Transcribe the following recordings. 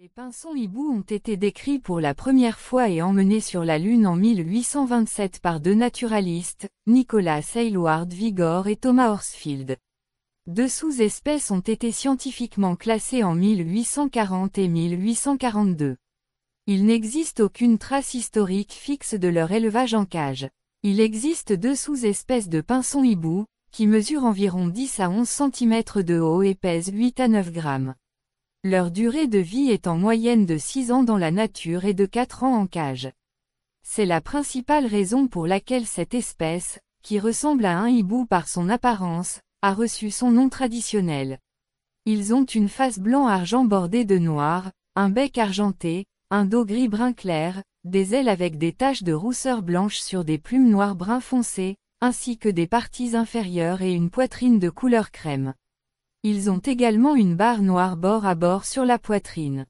Les pinsons hiboux ont été décrits pour la première fois et emmenés sur la Lune en 1827 par deux naturalistes, Nicholas Aylward Vigor et Thomas Horsfield. Deux sous-espèces ont été scientifiquement classées en 1840 et 1842. Il n'existe aucune trace historique fixe de leur élevage en cage. Il existe deux sous-espèces de pinsons hiboux, qui mesurent environ 10 à 11 cm de haut et pèsent 8 à 9 grammes. Leur durée de vie est en moyenne de 6 ans dans la nature et de 4 ans en cage. C'est la principale raison pour laquelle cette espèce, qui ressemble à un hibou par son apparence, a reçu son nom traditionnel. Ils ont une face blanc-argent bordée de noir, un bec argenté, un dos gris brun clair, des ailes avec des taches de rousseur blanche sur des plumes noires brun foncé, ainsi que des parties inférieures et une poitrine de couleur crème. Ils ont également une barre noire bord à bord sur la poitrine.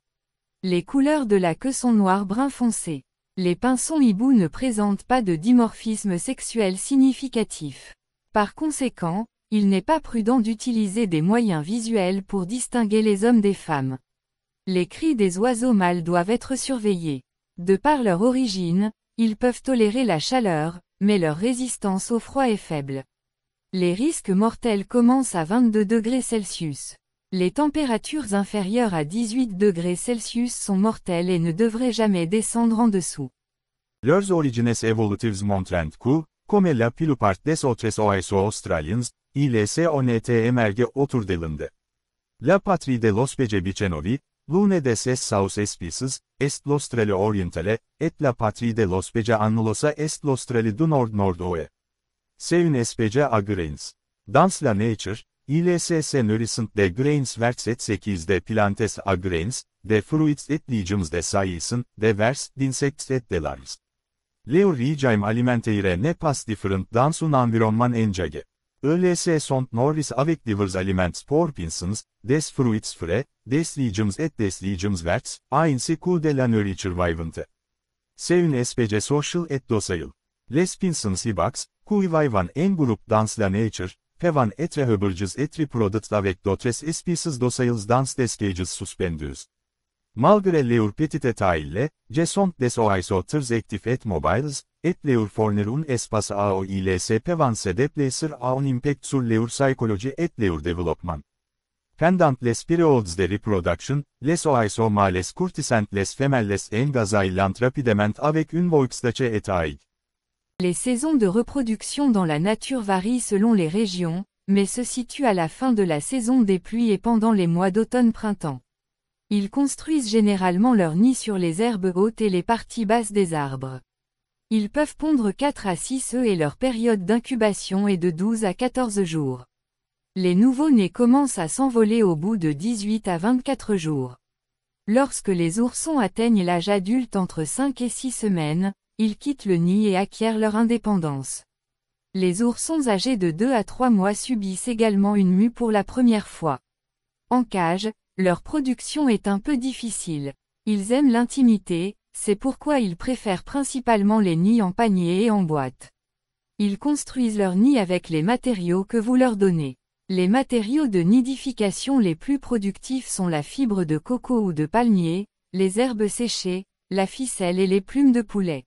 Les couleurs de la queue sont noir brun foncé. Les pinsons hiboux ne présentent pas de dimorphisme sexuel significatif. Par conséquent, il n'est pas prudent d'utiliser des moyens visuels pour distinguer les hommes des femmes. Les cris des oiseaux mâles doivent être surveillés. De par leur origine, ils peuvent tolérer la chaleur, mais leur résistance au froid est faible. Les risques mortels commencent à 22 degrés Celsius. Les températures inférieures à 18 degrés Celsius sont mortelles et ne devraient jamais descendre en dessous. Leurs origines evolutives montrent que, comme la plupart des autres oiseaux australiens, ils ont été émergés autour de l'Inde. La patrie de los pecebicenovi, l'une de ces sous-espèces, est l'Australie orientale, et la patrie de los pecaannulosa est l'Australie du nord-nord-ouest. C'est une espèce à grains. Dans la nature, ils se nourrissent de grains verts et secs de plantes à grains, de fruits et légumes de saillies, de vers, d'insectes et de larves. Leur régime alimentaire n'est pas différent dans un environnement engagé. Ils se sont nourris avec divers aliments pour pinsons, des fruits frais, des légumes et des légumes verts, ainsi que de la nourriture vivante. C'est une espèce sociale et docile. Les pinsons ibex, qui vivent en groupe dans la nature, peuvent être hébergés et reproduits avec d'autres espèces dociles dans des cages suspendues. Malgré leur petite taille, ils sont des oiseaux très actifs et mobiles, et leur fournir un espace où ils peuvent se déplacer a un impact sur leur psychologie et leur développement. Pendant les périodes de reproduction, les oiseaux mâles courtisent les femelles en gazillant rapidement avec une voix et taille. Les saisons de reproduction dans la nature varient selon les régions, mais se situent à la fin de la saison des pluies et pendant les mois d'automne-printemps. Ils construisent généralement leur nid sur les herbes hautes et les parties basses des arbres. Ils peuvent pondre 4 à 6 œufs et leur période d'incubation est de 12 à 14 jours. Les nouveau-nés commencent à s'envoler au bout de 18 à 24 jours. Lorsque les oursons atteignent l'âge adulte entre 5 et 6 semaines, ils quittent le nid et acquièrent leur indépendance. Les oursons âgés de 2 à 3 mois subissent également une mue pour la première fois. En cage, leur production est un peu difficile. Ils aiment l'intimité, c'est pourquoi ils préfèrent principalement les nids en panier et en boîte. Ils construisent leur nid avec les matériaux que vous leur donnez. Les matériaux de nidification les plus productifs sont la fibre de coco ou de palmier, les herbes séchées, la ficelle et les plumes de poulet.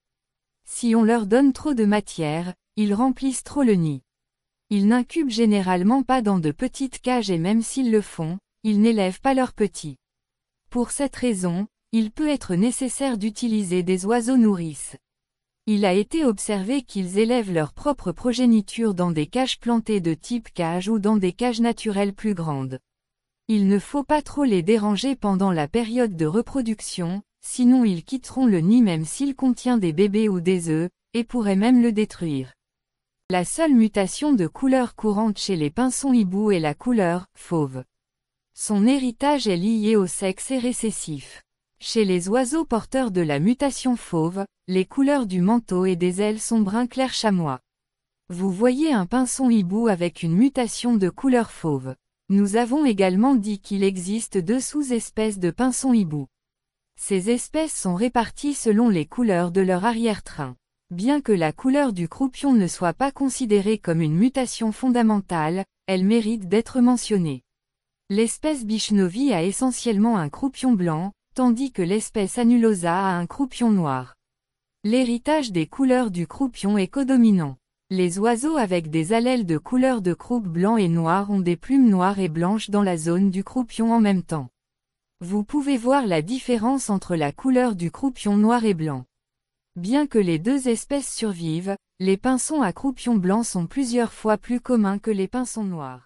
Si on leur donne trop de matière, ils remplissent trop le nid. Ils n'incubent généralement pas dans de petites cages et même s'ils le font, ils n'élèvent pas leurs petits. Pour cette raison, il peut être nécessaire d'utiliser des oiseaux nourrices. Il a été observé qu'ils élèvent leur propre progéniture dans des cages plantées de type cage ou dans des cages naturelles plus grandes. Il ne faut pas trop les déranger pendant la période de reproduction, sinon ils quitteront le nid même s'il contient des bébés ou des œufs, et pourraient même le détruire. La seule mutation de couleur courante chez les pinsons hiboux est la couleur fauve. Son héritage est lié au sexe et récessif. Chez les oiseaux porteurs de la mutation fauve, les couleurs du manteau et des ailes sont brun clair chamois. Vous voyez un pinson hibou avec une mutation de couleur fauve. Nous avons également dit qu'il existe deux sous-espèces de pinsons hibou. Ces espèces sont réparties selon les couleurs de leur arrière-train. Bien que la couleur du croupion ne soit pas considérée comme une mutation fondamentale, elle mérite d'être mentionnée. L'espèce Bichnovi a essentiellement un croupion blanc, tandis que l'espèce Annulosa a un croupion noir. L'héritage des couleurs du croupion est codominant. Les oiseaux avec des allèles de couleur de croupe blanc et noir ont des plumes noires et blanches dans la zone du croupion en même temps. Vous pouvez voir la différence entre la couleur du croupion noir et blanc. Bien que les deux espèces survivent, les pinsons à croupion blanc sont plusieurs fois plus communs que les pinsons noirs.